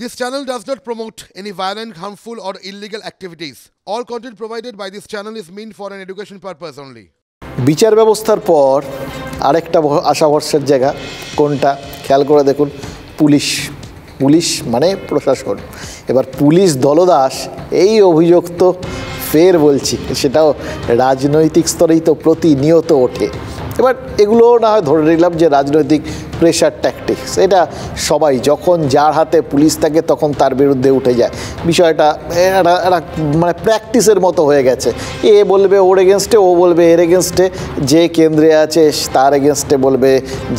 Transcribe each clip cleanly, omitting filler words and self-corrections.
This channel does not promote any violent, harmful, or illegal activities. All content provided by this channel is meant for an education purpose only. বিচার ব্যবস্থার পর আরেকটা আশা ভরসার জায়গা কোনটা খেয়াল করে দেখুন, পুলিশ। পুলিশ মানে প্রশাসন। এবার পুলিশ দলদাস এই অভিযোগ তো ফের বলছি, সেটাও রাজনৈতিক স্তরেই তো প্রতিনিয়ত ওঠে। এবার এগুলো না হয় ধরে নিলাম যে রাজনৈতিক প্রেশার ট্যাকটিক্স, এটা সবাই যখন যার হাতে পুলিশ থাকে তখন তার বিরুদ্ধে উঠে যায়। বিষয়টা একটা মানে প্র্যাকটিসের মতো হয়ে গেছে। এ বলবে ওর এগেনস্টে, ও বলবে এর এগেনস্টে, যে কেন্দ্রে আছে তার এগেনস্টে বলবে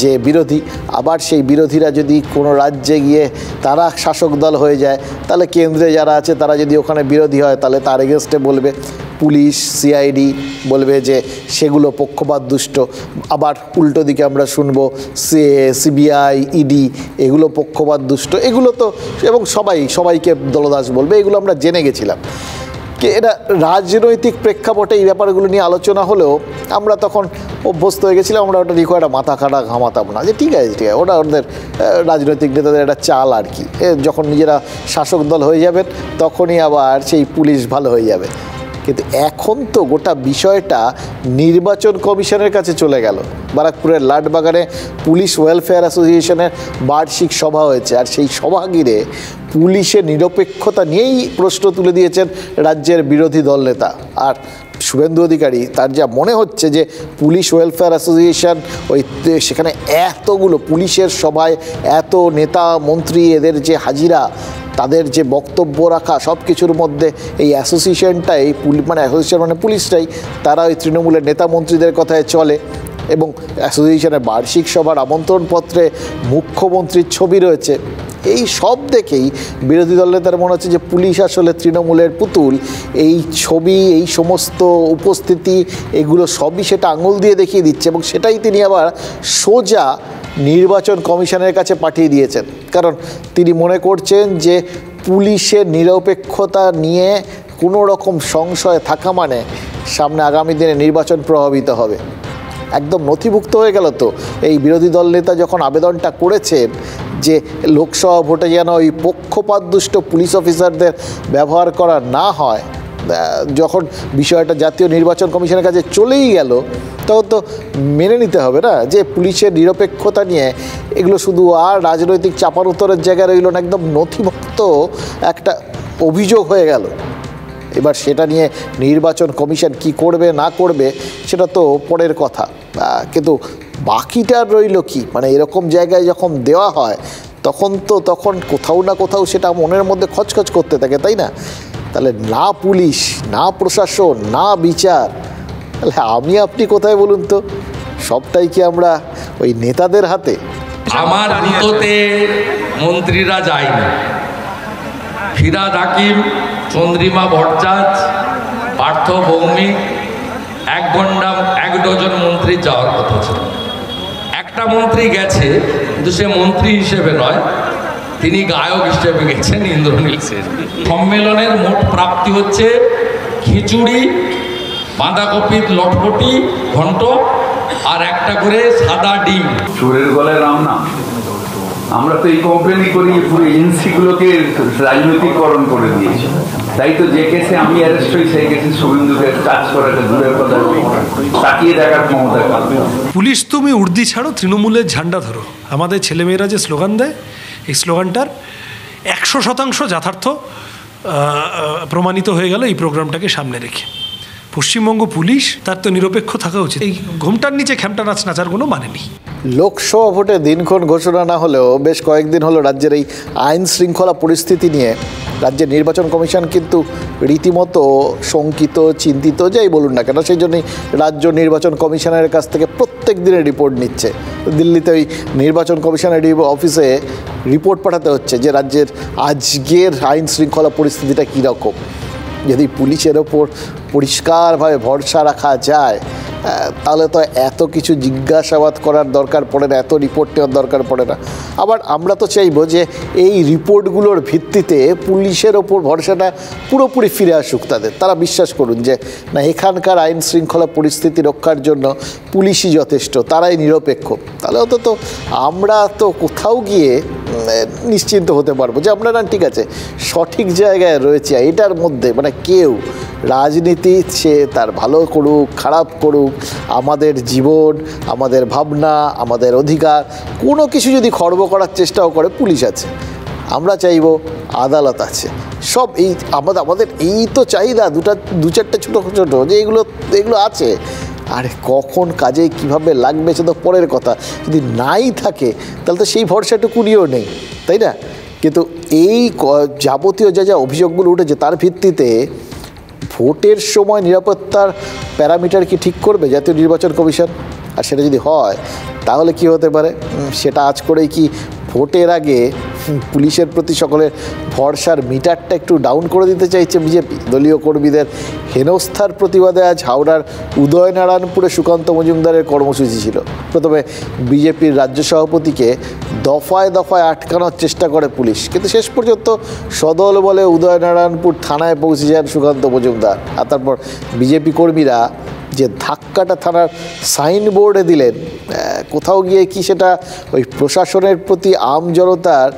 যে বিরোধী। আবার সেই বিরোধীরা যদি কোনো রাজ্যে গিয়ে তারা শাসক দল হয়ে যায়, তাহলে কেন্দ্রে যারা আছে তারা যদি ওখানে বিরোধী হয় তাহলে তার এগেনস্টে বলবে। পুলিশ সিআইডি বলবে যে সেগুলো পক্ষপাত দুষ্ট। আবার উল্টো দিকে আমরা শুনবো সিবিআই ইডি এগুলো পক্ষপাত দুষ্ট। এগুলো তো এবং সবাইকে দলদাস বলবে, এগুলো আমরা জেনে গেছিলাম। এটা রাজনৈতিক প্রেক্ষাপটে এই ব্যাপারগুলো নিয়ে আলোচনা হলেও আমরা তখন অভ্যস্ত হয়ে গেছিলাম। আমরা ওটা নিয়ে একটা মাথা খাটা ঘামাতাম না, যে ঠিক আছে ওটা ওদের রাজনৈতিক নেতাদের একটা চাল আর কি। যখন নিজেরা শাসক দল হয়ে যাবেন তখনই আবার সেই পুলিশ ভালো হয়ে যাবে। কিন্তু এখন তো গোটা বিষয়টা নির্বাচন কমিশনের কাছে চলে গেল। বারাকপুরের লাটবাগানে পুলিশ ওয়েলফেয়ার অ্যাসোসিয়েশনের বার্ষিক সভা হয়েছে, আর সেই সভা ঘিরে পুলিশের নিরপেক্ষতা নিয়েই প্রশ্ন তুলে দিয়েছেন রাজ্যের বিরোধী দল নেতা। আর শুভেন্দু অধিকারী তার যা মনে হচ্ছে যে পুলিশ ওয়েলফেয়ার অ্যাসোসিয়েশন সেখানে এতগুলো পুলিশের সভায় এত নেতা মন্ত্রী এদের যে হাজিরা, তাদের যে বক্তব্য রাখা, সব কিছুর মধ্যে এই অ্যাসোসিয়েশনটাই অ্যাসোসিয়েশন মানে পুলিশটাই তারা ওই তৃণমূলের নেতা মন্ত্রীদের কথায় চলে। এবং অ্যাসোসিয়েশনের বার্ষিক সভার আমন্ত্রণপত্রে মুখ্যমন্ত্রীর ছবি রয়েছে। এই সব দেখেই বিরোধী দল নেতার মনে হচ্ছে যে পুলিশ আসলে তৃণমূলের পুতুল। এই ছবি, এই সমস্ত উপস্থিতি, এগুলো সবই সেটা আঙুল দিয়ে দেখিয়ে দিচ্ছে, এবং সেটাই তিনি আবার সোজা নির্বাচন কমিশনের কাছে পাঠিয়ে দিয়েছেন। কারণ তিনি মনে করছেন যে পুলিশের নিরপেক্ষতা নিয়ে কোনো রকম সংশয় থাকা মানে সামনে আগামী দিনে নির্বাচন প্রভাবিত হবে। একদম নথিভুক্ত হয়ে গেল তো। এই বিরোধী দল নেতা যখন আবেদনটা করেছেন যে লোকসভা ভোটে যেন ওই পক্ষপাতদুষ্ট পুলিশ অফিসারদের ব্যবহার করা না হয়, যখন বিষয়টা জাতীয় নির্বাচন কমিশনের কাছে চলেই গেল, তখন তো মেনে নিতে হবে না যে পুলিশের নিরপেক্ষতা নিয়ে এগুলো শুধু আর রাজনৈতিক চাপার উত্তরের জায়গায় রইল না, একদম নথিভুক্ত একটা অভিযোগ হয়ে গেল। এবার সেটা নিয়ে নির্বাচন কমিশন কি করবে না করবে সেটা তো পরের কথা, কিন্তু বাকিটা রইল কি, মানে এরকম জায়গায় যখন দেওয়া হয় তখন কোথাও না কোথাও সেটা মনের মধ্যে খচখচ করতে থাকে, তাই না? তাহলে না পুলিশ, না প্রশাসন, না বিচার, তাহলে আমি আপনি কোথায় বলুন তো? সবটাই কি আমরা ওই নেতাদের হাতে? আমার দুটোতে মন্ত্রীরা যায়নি। ফিরহাদ হাকিম, চন্দ্রিমা ভট্টাচার্য, পার্থ ভৌমিক, এক ডজন মন্ত্রী যাওয়ার কথা ছিল। একটা মন্ত্রী গেছে, কিন্তু সে মন্ত্রী হিসেবে নয়, তিনি গায়ক হিসেবে গেছেন ইন্দ্রনীল সেন। সম্মেলনের মোট প্রাপ্তি হচ্ছে খিচুড়ি, বাঁধাকপির লটপটি ঘন্ট আর একটা করে সাদা ডিম। চোরের গলায় রাম না। আমরা তো এই কমপ্লেনই করি, পুরো এজেন্সিগুলোকে রাজনৈতিকরণ করে দিয়েছে। তাই তো যে কেসে আমি অ্যারেস্ট হই সেই কেসে শুভেন্দুকে টাচ করাটা দূরের কথা, তাকিয়ে দেখার ক্ষমতা কাঁদবে। পুলিশ তুমি উর্দি ছাড়ো, তৃণমূলের ঝান্ডা ধরো। আমাদের ছেলেমেয়েরা যে স্লোগান দেয়, এই স্লোগানটার 100% যথার্থ প্রমাণিত হয়ে গেল এই প্রোগ্রামটাকে সামনে রেখে। পশ্চিমবঙ্গ পুলিশ তার তো নিরপেক্ষ থাকা উচিত। এই ঘোমটার নিচে খ্যামটা নাচার কোনো মানে নেই। লোকসভা ভোটে দিনক্ষণ ঘোষণা না হলেও বেশ কয়েকদিন হলো রাজ্যের এই আইন শৃঙ্খলা পরিস্থিতি নিয়ে রাজ্যের নির্বাচন কমিশন কিন্তু রীতিমতো শঙ্কিত, চিন্তিত, যাই বলুন না কেন। সেই জন্যই রাজ্য নির্বাচন কমিশনের কাছ থেকে প্রত্যেক দিনের রিপোর্ট নিচ্ছে। দিল্লিতে ওই নির্বাচন কমিশনের অফিসে রিপোর্ট পাঠাতে হচ্ছে যে রাজ্যের আজকের আইন শৃঙ্খলা পরিস্থিতিটা কীরকম। যদি পুলিশের ওপর পরিষ্কারভাবে ভরসা রাখা যায় তাহলে তো এত কিছু জিজ্ঞাসাবাদ করার দরকার পড়ে না, এত রিপোর্ট নেওয়ার দরকার পড়ে না। আবার আমরা তো চাইবো যে এই রিপোর্টগুলোর ভিত্তিতে পুলিশের ওপর ভরসাটা পুরোপুরি ফিরে আসুক তাদের, তারা বিশ্বাস করুন যে না এখানকার আইন শৃঙ্খলা পরিস্থিতি রক্ষার জন্য পুলিশই যথেষ্ট, তারাই নিরপেক্ষ। তাহলে অন্তত আমরা তো কোথাও গিয়ে নিশ্চিন্ত হতে পারবো যে আমরা না ঠিক আছে সঠিক জায়গায় রয়েছে। এটার মধ্যে মানে কেউ রাজনীতি সে তার ভালো করুক খারাপ করুক, আমাদের জীবন, আমাদের ভাবনা, আমাদের অধিকার কোনো কিছু যদি খর্ব করার চেষ্টাও করে পুলিশ আছে। আমরা চাইব আদালত আছে, সব এই আমাদের এই তো চাহিদা দু চারটে ছোটো ছোটো যে এগুলো আছে। আর কখন কাজে কিভাবে লাগবে সে তো পরের কথা, যদি নাই থাকে তাহলে তো সেই ভরসাটুকুনিও নেই, তাই না? কিন্তু এই যাবতীয় যা অভিযোগগুলো উঠেছে তার ভিত্তিতে ভোটের সময় নিরাপত্তার প্যারামিটার কি ঠিক করবে জাতীয় নির্বাচন কমিশন? আর সেটা যদি হয় তাহলে কি হতে পারে? সেটা আজ করেই কি ভোটের আগে পুলিশের প্রতি সকলের ভরসার মিটারটা একটু ডাউন করে দিতে চাইছে বিজেপি? দলীয় কর্মীদের হেনস্থার প্রতিবাদে আজ হাওড়ার উদয়নারায়ণপুরে সুকান্ত মজুমদারের কর্মসূচি ছিল। প্রথমে বিজেপির রাজ্য সভাপতিকে দফায় দফায় আটকানোর চেষ্টা করে পুলিশ, কিন্তু শেষ পর্যন্ত সদল বলে উদয়নারায়ণপুর থানায় পৌঁছে যান সুকান্ত মজুমদার। আর তারপর বিজেপি কর্মীরা যে ধাক্কাটা থানার সাইনবোর্ডে দিলেন, কোথাও গিয়ে কি সেটা ওই প্রশাসনের প্রতি আম জনতার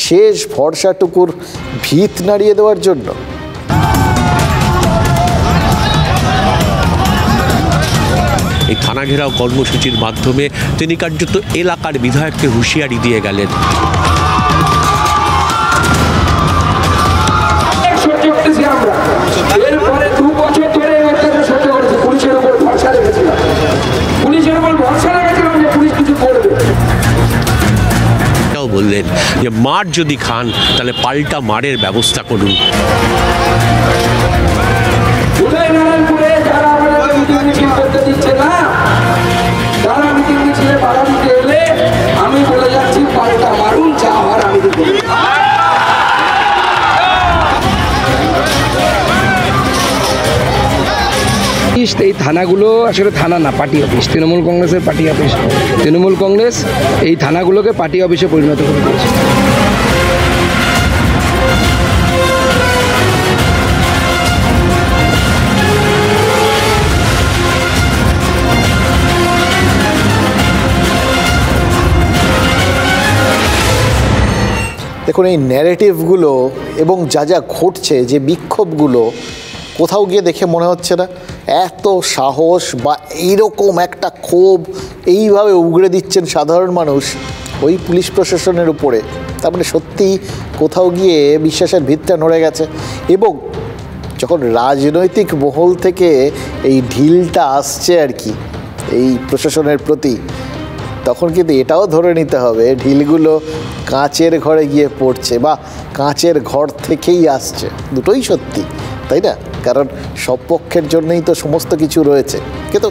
শেষ ভরসাটুকুর ভিত নাড়িয়ে দেওয়ার জন্য? এই থানা ঘেরাও কর্মসূচির মাধ্যমে তিনি কার্যত এলাকার বিধায়ককে হুঁশিয়ারি দিয়ে গেলেন। বললেন যে মার যদি খান তাহলে পাল্টা মারের ব্যবস্থা করুন। আমি বলে যাচ্ছি পাল্টা মারুন, যা হওয়ার আমি দেখব। এই থানাগুলো আসলে থানা না, পার্টি অফিস। তৃণমূল কংগ্রেসের পার্টি অফিস। তৃণমূল কংগ্রেস এই থানাগুলোকে পার্টি অফিসে পরিণত করে দিয়েছে। দেখুন এই ন্যারেটিভগুলো এবং যা যা ঘটছে, যে বিক্ষোভগুলো, কোথাও গিয়ে দেখে মনে হচ্ছে না এত সাহস বা এইরকম একটা ক্ষোভ এইভাবে উগড়ে দিচ্ছেন সাধারণ মানুষ ওই পুলিশ প্রশাসনের উপরে। তার মানে সত্যিই কোথাও গিয়ে বিশ্বাসের ভিতটা নড়ে গেছে। এবং যখন রাজনৈতিক মহল থেকে এই ঢিলটা আসছে আর কি এই প্রশাসনের প্রতি, তখন কিন্তু এটাও ধরে নিতে হবে ঢিলগুলো কাঁচের ঘরে গিয়ে পড়ছে বা কাঁচের ঘর থেকেই আসছে। দুটোই সত্যি, তাই না? কারণ সব পক্ষের জন্যই তো সমস্ত কিছু রয়েছে। কিন্তু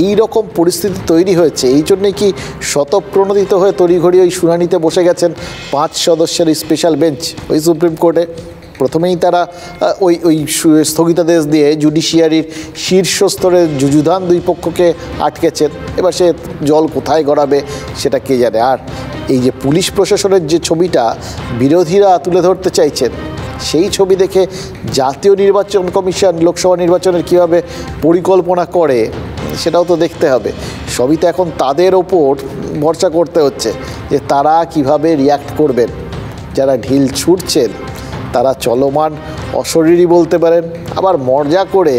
এই রকম পরিস্থিতি তৈরি হয়েছে এই জন্যই কি স্বতঃপ্রণোদিত হয়ে তড়িঘড়ি ওই শুনানিতে বসে গেছেন 5 সদস্যের স্পেশাল বেঞ্চ ওই সুপ্রিম কোর্টে। প্রথমেই তারা ওই স্থগিতাদেশ দিয়ে জুডিশিয়ারির শীর্ষস্তরে যুযুধান দুই পক্ষকে আটকেছেন। এবার সে জল কোথায় গড়াবে সেটা কে জানে। আর এই যে পুলিশ প্রশাসনের যে ছবিটা বিরোধীরা তুলে ধরতে চাইছেন, সেই ছবি দেখে জাতীয় নির্বাচন কমিশন লোকসভা নির্বাচনের কীভাবে পরিকল্পনা করে সেটাও তো দেখতে হবে। সবই তো এখন তাদের ওপর ভরসা করতে হচ্ছে যে তারা কিভাবে রিয়্যাক্ট করবেন। যারা ঢিল ছুটছেন তারা চলমান অশরীরই বলতে পারেন, আবার মজা করে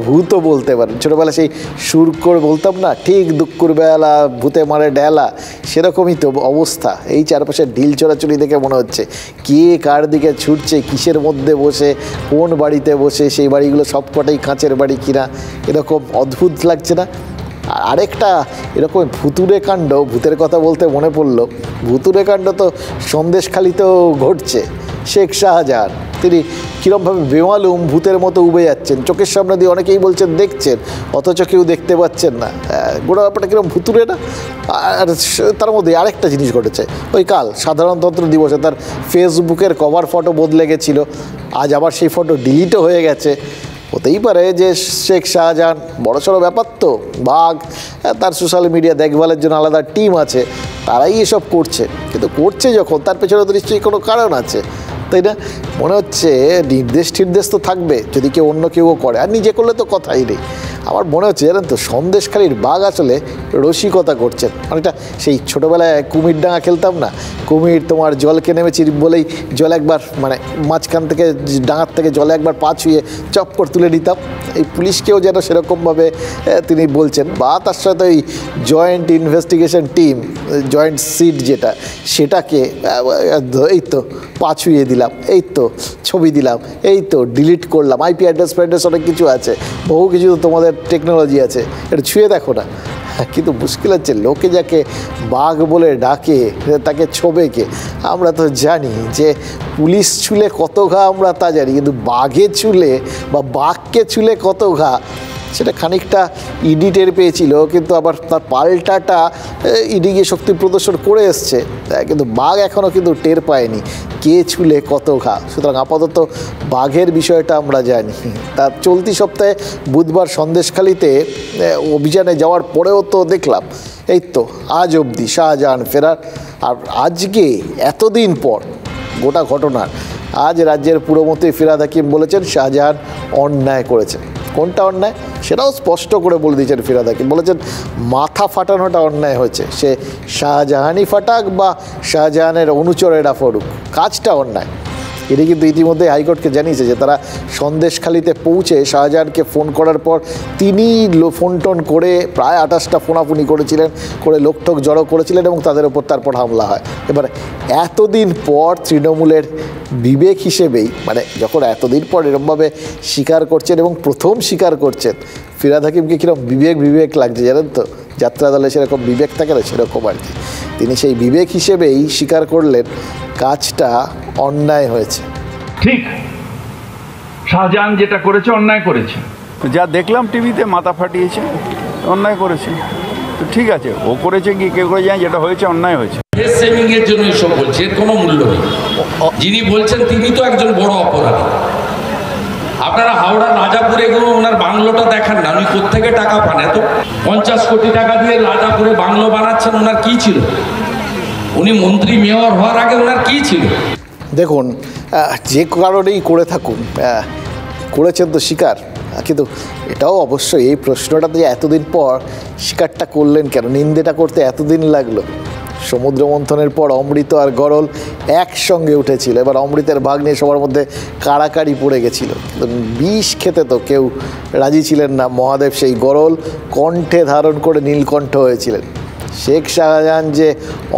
ভূতও বলতে পারেন। ছোটোবেলা সেই সুর করে বলতাম না, ঠিক দুঃখুর বেলা ভূতে মারে ডেলা, সেরকমই তো অবস্থা। এই চারপাশে ঢিল চোরাচুরি দেখে মনে হচ্ছে কে কার দিকে ছুটছে, কিসের মধ্যে বসে, কোন বাড়িতে বসে, সেই বাড়িগুলো সবকটাই কাঁচের বাড়ি কিনা, এরকম অদ্ভুত লাগছে না? আরেকটা এরকম ভুতুড়ে কাণ্ড, ভূতের কথা বলতে মনে পড়লো, ভুতুড়ে কাণ্ড তো সন্দেশখালিতেও ঘটছে। শেখ শাহজাহান তিনি কীরকমভাবে বেমালুম ভূতের মতো উবে যাচ্ছেন, চোখের সামনে দিয়ে অনেকেই বলছেন দেখছেন, অথচ কেউ দেখতে পাচ্ছেন না। গোটা ব্যাপারটা কীরকম ভুতুড়ে না? আর তার মধ্যে আরেকটা জিনিস ঘটেছে, ওই কাল সাধারণতন্ত্র দিবসে তার ফেসবুকের কভার ফটো বদলে গেছিলো, আজ আবার সেই ফটো ডিলিটও হয়ে গেছে। হতেই পারে যে শেখ শাহজাহান বড়সড় ব্যাপার তো, বাঘ, তার সোশ্যাল মিডিয়া দেখভালের জন্য আলাদা টিম আছে, তারাই এসব করছে। কিন্তু করছে যখন, তার পেছনে তো নিশ্চয়ই কোনো কারণ আছে, তাই না? মনে হচ্ছে নির্দেশ তো থাকবে যদি কেউ অন্য কেউ করে, আর নিজে করলে তো কথাই নেই। আমার মনে হচ্ছে জানেন তো, সন্দেশখালির বাঘ আসলে রসিকতা করছেন। অনেকটা সেই ছোটোবেলায় কুমির ডাঙা খেলতাম না, কুমির তোমার জলকে নেমেছি বলেই জল একবার মানে মাঝখান থেকে ডাঙার থেকে জলে একবার পা ছুঁয়ে চপ করে তুলে নিতাম। এই পুলিশকেও যেন সেরকমভাবে তিনি বলছেন, বা তার সাথে ওই joint investigation team, joint SIT যেটা, সেটাকে এই তো পা ছুঁয়ে দিলাম, এই তো ছবি দিলাম, এই তো ডিলিট করলাম, আইপি অ্যাড্রেস ফ্যাড্রেস অনেক কিছু আছে, বহু কিছু তো তোমাদের টেকনোলজি আছে, এটা ছুঁয়ে দেখো না। কিন্তু মুশকিল হচ্ছে লোকে যাকে বাঘ বলে ডাকে তাকে ছোবে কে? আমরা তো জানি যে পুলিশ ছুলে কত ঘা আমরা তা জানি, কিন্তু বাঘে ছুলে বা বাঘকে ছুলে কত ঘা সেটা খানিকটা ইডি টের পেয়েছিল, কিন্তু আবার তার পাল্টাটা ইডি গিয়ে শক্তি প্রদর্শন করে এসছে, কিন্তু বাঘ এখনও কিন্তু টের পায়নি কে ছুলে কত ঘা। সুতরাং আপাতত বাঘের বিষয়টা আমরা জানি। তার চলতি সপ্তাহে বুধবার সন্দেশখালিতে অভিযানে যাওয়ার পরেও তো দেখলাম এই তো আজ অবধি শাহজাহান ফেরার। আর আজকে এতদিন পর গোটা ঘটনার আজ রাজ্যের পুরমন্ত্রী ফিরহাদ হাকিম বলেছেন শাহজাহান অন্যায় করেছেন। কোনটা অন্যায় সেটাও স্পষ্ট করে বলে দিয়েছেন ফিরহাদ হাকিম। বলেছেন মাথা ফাটানোটা অন্যায় হয়েছে, সে শাহজাহানই ফাটাক বা শাহজাহানের অনুচরেরা ফরুক, কাজটা অন্যায়। এটি কিন্তু ইতিমধ্যে হাইকোর্টকে জানিয়েছে যে তারা সন্দেশখালিতে পৌঁছে শাহজাহানকে ফোন করার পর তিনি ফোন টোন করে প্রায় 28টা ফোনাফুনি করেছিলেন, করে লোকটোক জড়ো করেছিলেন এবং তাদের ওপর তারপর হামলা হয়। এবার এতদিন পর তৃণমূলের বিবেক হিসেবেই, মানে যখন এতদিন পর এরকমভাবে স্বীকার করছেন এবং প্রথম স্বীকার করছেন, ফিরহাদ হাকিমকে কীরকম বিবেক লাগছে জানেন তো? যাত্রা দলে সেরকম বিবেক থাকে না, সেরকম আর কি। তিনি সেই বিবেক হিসেবেই স্বীকার করলেন কাজটা অন্যায় হয়েছে। ঠিক, শাহজাহান যেটা করেছে অন্যায় করেছে, যা দেখলাম টিভিতে মাথা ফাটিয়েছে, অন্যায় করেছে। তো ঠিক আছে, ও করেছে কি কেউ করে যায়, যেটা হয়েছে অন্যায় হয়েছে। ফেস সেভিং এর জন্য এসব বলছে, এর কোনো মূল্য নেই। যিনি বলছেন তিনি তো একজন বড় অপরাধী। আপনারা হাওড়া রাজাপুরে গিয়ে ওনার বাংলোটা দেখান না, উনি কোত্থেকে টাকা পান? এত 50 কোটি টাকা দিয়ে রাজাপুরে বাংলো বানাচ্ছেন, ওনার কি ছিল? উনি মন্ত্রী মেয়র হওয়ার আগে ওনার কি ছিল? দেখুন, যে কারণেই করে থাকুন, করেছেন তো স্বীকার, কিন্তু এটাও অবশ্যই এই প্রশ্নটাতে যে এতদিন পর স্বীকারটা করলেন কেন, নিন্দেটা করতে এতদিন লাগলো? সমুদ্র মন্থনের পর অমৃত আর গরল একসঙ্গে উঠেছিল, এবার অমৃতের ভাগ নিয়ে সবার মধ্যে কাড়াকাড়ি পড়ে গেছিল। বিষ খেতে তো কেউ রাজি ছিলেন না। মহাদেব সেই গরল কণ্ঠে ধারণ করে নীলকণ্ঠ হয়েছিলেন। শেখ শাহজাহান যে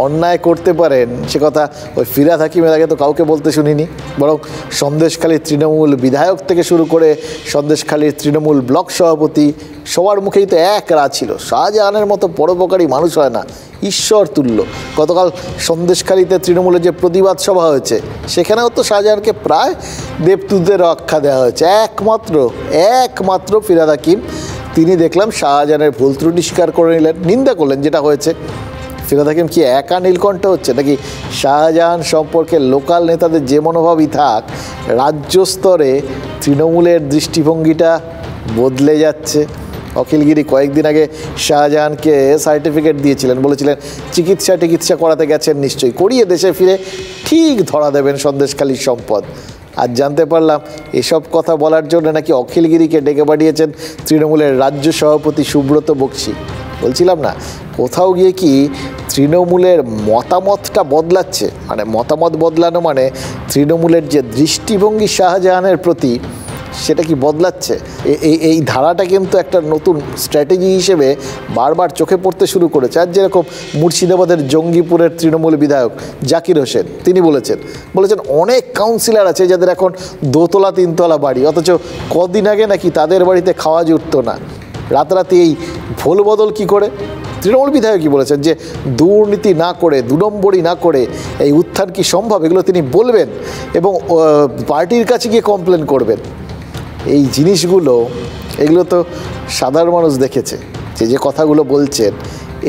অন্যায় করতে পারেন সে কথা ওই ফিরহাদ হাকিমের আগে তো কাউকে বলতে শুনিনি, বরং সন্দেশখালীর তৃণমূল বিধায়ক থেকে শুরু করে সন্দেশখালীর তৃণমূল ব্লক সভাপতি সবার মুখেই তো এক রাত ছিল, শাহজাহানের মতো পরোপকারী মানুষ হয় না, ঈশ্বর তুল্য। গতকাল সন্দেশখালীতে তৃণমূলের যে প্রতিবাদ সভা হয়েছে সেখানেও তো শাহজাহানকে প্রায় দেবদূতের আখ্যা দেওয়া হয়েছে। একমাত্র ফিরহাদ হাকিম তিনি দেখলাম শাহজাহানের ভুল ত্রুটি স্বীকার করে নিলেন, নিন্দা করলেন যেটা হয়েছে। ফিরহাদ হাকিম কি একা নীলকণ্ঠ হচ্ছে নাকি শাহজাহান সম্পর্কে লোকাল নেতাদের যে মনোভাবই থাক, রাজ্য স্তরে তৃণমূলের দৃষ্টিভঙ্গিটা বদলে যাচ্ছে? অখিলগিরি কয়েকদিন আগে শাহজাহানকে সার্টিফিকেট দিয়েছিলেন, বলেছিলেন চিকিৎসা করাতে গেছেন, নিশ্চয়ই করিয়ে দেশে ফিরে ঠিক ধরা দেবেন সন্দেশখালীর সম্পদ। আজ জানতে পারলাম এসব কথা বলার জন্য নাকি অখিলগিরিকে ডেকে পাঠিয়েছেন তৃণমূলের রাজ্য সভাপতি সুব্রত বক্সি। বলছিলাম না, কোথাও গিয়ে কি তৃণমূলের মতামতটা বদলাচ্ছে, মানে মতামত বদলানো মানে তৃণমূলের যে দৃষ্টিভঙ্গি শাহজাহানের প্রতি সেটা কি বদলাচ্ছে? এই ধারাটা কিন্তু একটা নতুন স্ট্র্যাটেজি হিসেবে বারবার চোখে পড়তে শুরু করেছে। আর যেরকম মুর্শিদাবাদের জঙ্গিপুরের তৃণমূল বিধায়ক জাকির হোসেন তিনি বলেছেন অনেক কাউন্সিলর আছে যাদের এখন 2তলা 3তলা বাড়ি, অথচ কদিন আগে নাকি তাদের বাড়িতে খাওয়া জুটতো না। রাতারাতি এই ভোল বদল কী করে? তৃণমূল বিধায়কই বলেছেন যে দুর্নীতি না করে, 2 নম্বরই না করে এই উত্থান কি সম্ভব, এগুলো তিনি বলবেন এবং পার্টির কাছে গিয়ে কমপ্লেন করবেন। এই জিনিসগুলো এগুলো তো সাধারণ মানুষ দেখেছে, যে কথাগুলো বলছেন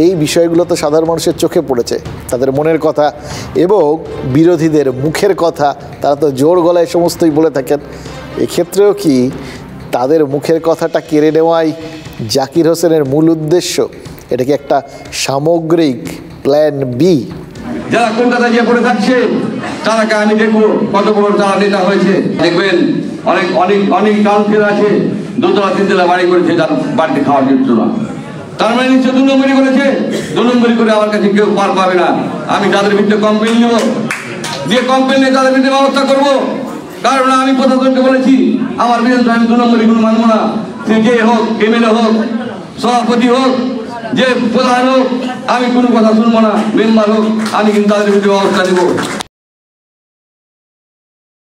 এই বিষয়গুলো তো সাধারণ মানুষের চোখে পড়েছে, তাদের মনের কথা এবং বিরোধীদের মুখের কথা, তারা তো জোর গলায় সমস্তই বলে থাকেন। এক্ষেত্রেও কি তাদের মুখের কথাটা কেড়ে নেওয়াই জাকির হোসেনের মূল উদ্দেশ্য? এটা কি একটা সামগ্রিক প্ল্যান বি? যারা কলকাতা গিয়ে পড়ে থাকছে তারাকে আমি দেখবো কত বড় তারা নেতা হয়েছে। দেখবেন অনেক অনেক অনেক কাউন্সিলর আছে 2তলা 3তলা বাড়ি করেছে, যার বাড়িতে খাওয়ার জন্য না। তার মানে নিশ্চয় 2 নম্বরই করেছে। 2 নম্বরই করে আমার কাছে কেউ পার পাবে না। আমি তাদের বিরুদ্ধে কমপ্লেন নেবো, দিয়ে কমপ্লেন নিয়ে তাদের বিরুদ্ধে ব্যবস্থা করবো। কারণ আমি প্রশাসনকে বলেছি আমার বিরুদ্ধে আমি 2 নম্বরই কোনো মানবো না। সে যে হোক, এমএলএ হোক, সভাপতি হোক, যে প্রধান হোক, আমি কোনো কথা শুনবো না। মেম্বার হোক, আমি কিন্তু তাদের বিরুদ্ধে ব্যবস্থা নেবো।